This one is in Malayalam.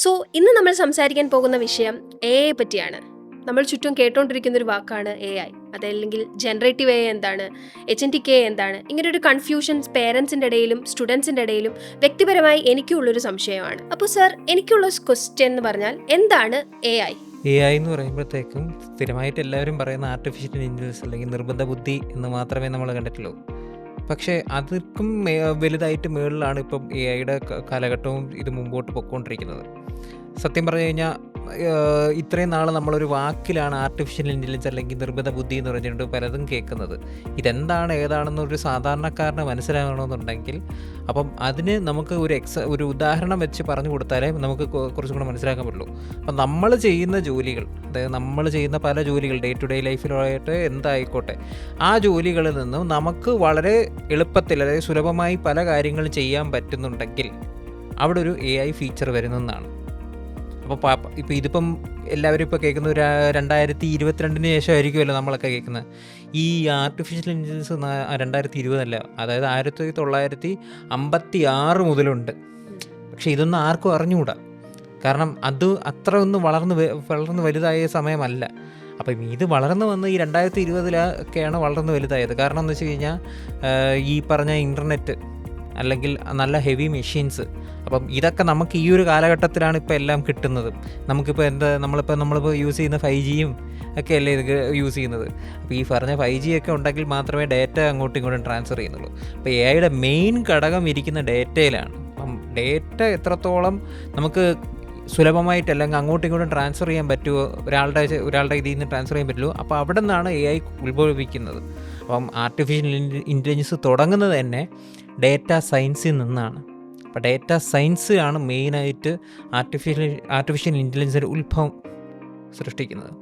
സോ ഇന്ന് നമ്മൾ സംസാരിക്കാൻ പോകുന്ന വിഷയം AI പറ്റിയാണ്. നമ്മൾ ചുറ്റും കേട്ടോണ്ടിരിക്കുന്ന ഒരു വാക്കാണ് AI. അതല്ലെങ്കിൽ ജനറേറ്റീവ് AI എന്താണ്, HNTK എന്താണ്, ഇങ്ങനെ ഒരു കൺഫ്യൂഷൻസ് പേരൻസിൻ്റെ ഇടയിലും സ്റ്റുഡൻസിൻ്റെ ഇടയിലും വ്യക്തിപരമായി എനിക്കുള്ളൊരു സംശയമാണ്. അപ്പോൾ സർ, എനിക്കുള്ള ക്വസ്റ്റ്യൻ എന്ന് പറഞ്ഞാൽ എന്താണ് AI? AI എന്ന് പറയുമ്പോഴത്തേക്കും സ്ഥിരമായിട്ട് എല്ലാവരും പറയുന്ന ആർട്ടിഫിഷ്യൽ ഇൻ്റലിജൻസ് അല്ലെങ്കിൽ നിർബന്ധ ബുദ്ധി എന്ന് മാത്രമേ നമ്മൾ കണ്ടിട്ടുള്ളൂ. പക്ഷേ അതിർക്കും വലുതായിട്ട് മുകളിലാണ് ഇപ്പം AI കാലഘട്ടവും ഇത് മുമ്പോട്ട് പൊയ്ക്കൊണ്ടിരിക്കുന്നത്. സത്യം പറഞ്ഞു കഴിഞ്ഞാൽ ഇത്രയും നാൾ നമ്മളൊരു വാക്കിലാണ് ആർട്ടിഫിഷ്യൽ ഇൻ്റലിജൻസ് അല്ലെങ്കിൽ നിർബന്ധ ബുദ്ധി എന്ന് പറഞ്ഞിട്ട് പലതും കേൾക്കുന്നത്. ഇതെന്താണ് ഏതാണെന്നൊരു സാധാരണക്കാരന് മനസ്സിലാകണമെന്നുണ്ടെങ്കിൽ അപ്പം അതിന് നമുക്ക് ഒരു ഉദാഹരണം വെച്ച് പറഞ്ഞു കൊടുത്താലേ നമുക്ക് കുറച്ചും കൂടെ മനസ്സിലാക്കാൻ പറ്റുള്ളൂ. അപ്പം നമ്മൾ ചെയ്യുന്ന ജോലികൾ, അതായത് നമ്മൾ ചെയ്യുന്ന പല ജോലികൾ ഡേ ടു ഡേ ലൈഫിലായിട്ട് എന്തായിക്കോട്ടെ, ആ ജോലികളിൽ നിന്നും നമുക്ക് വളരെ എളുപ്പത്തിൽ, അതായത് സുലഭമായി പല കാര്യങ്ങളും ചെയ്യാൻ പറ്റുന്നുണ്ടെങ്കിൽ അവിടെ ഒരു AI ഫീച്ചർ വരുന്നതാണ്. അപ്പോൾ ഇപ്പോൾ ഇതിപ്പം എല്ലാവരും ഇപ്പോൾ കേൾക്കുന്ന ഒരു 2022 ശേഷമായിരിക്കുമല്ലോ നമ്മളൊക്കെ കേൾക്കുന്നത്. ഈ ആർട്ടിഫിഷ്യൽ ഇൻ്റലിജൻസ് 2020 അല്ല, അതായത് 1956 മുതലുണ്ട്. പക്ഷേ ഇതൊന്നും ആർക്കും അറിഞ്ഞുകൂടാ. കാരണം അത് അത്ര ഒന്നും വളർന്ന് വലുതായ സമയമല്ല. അപ്പം ഇത് വളർന്നു വന്ന് ഈ 2020 വളർന്ന് വലുതായത്. കാരണം എന്ന് വെച്ച് കഴിഞ്ഞാൽ ഈ പറഞ്ഞ ഇൻ്റർനെറ്റ് അല്ലെങ്കിൽ നല്ല ഹെവി മെഷീൻസ്, അപ്പം ഇതൊക്കെ നമുക്ക് ഈ ഒരു കാലഘട്ടത്തിലാണ് ഇപ്പോൾ എല്ലാം കിട്ടുന്നത്. നമുക്കിപ്പോൾ നമ്മളിപ്പോൾ യൂസ് ചെയ്യുന്ന 5Gയും ഒക്കെ അല്ലേ ഇത് യൂസ് ചെയ്യുന്നത്. അപ്പോൾ ഈ പറഞ്ഞ 5G ഒക്കെ ഉണ്ടെങ്കിൽ മാത്രമേ ഡേറ്റ അങ്ങോട്ടും ഇങ്ങോട്ടും ട്രാൻസ്ഫർ ചെയ്യുന്നുള്ളൂ. അപ്പോൾ AI മെയിൻ ഘടകം ഇരിക്കുന്ന ഡേറ്റയിലാണ്. അപ്പം ഡേറ്റ എത്രത്തോളം നമുക്ക് സുലഭമായിട്ട് അല്ലെങ്കിൽ അങ്ങോട്ടും ഇങ്ങോട്ടും ട്രാൻസ്ഫർ ചെയ്യാൻ പറ്റുമോ, ഒരാളുടെ ഇതിൽ നിന്ന് ട്രാൻസ്ഫർ ചെയ്യാൻ പറ്റുമോ, അപ്പോൾ അവിടെ നിന്നാണ് AI ഉത്ഭവിക്കുന്നത്. അപ്പം ആർട്ടിഫിഷ്യൽ ഇൻ്റലിജൻസ് തുടങ്ങുന്നത് തന്നെ ഡേറ്റ സയൻസിൽ നിന്നാണ്. അപ്പോൾ ഡേറ്റ സയൻസ് ആണ് മെയിനായിട്ട് ആർട്ടിഫിഷ്യൽ ഇൻ്റലിജൻസിൻ്റെ ഉത്ഭവം സൃഷ്ടിക്കുന്നത്.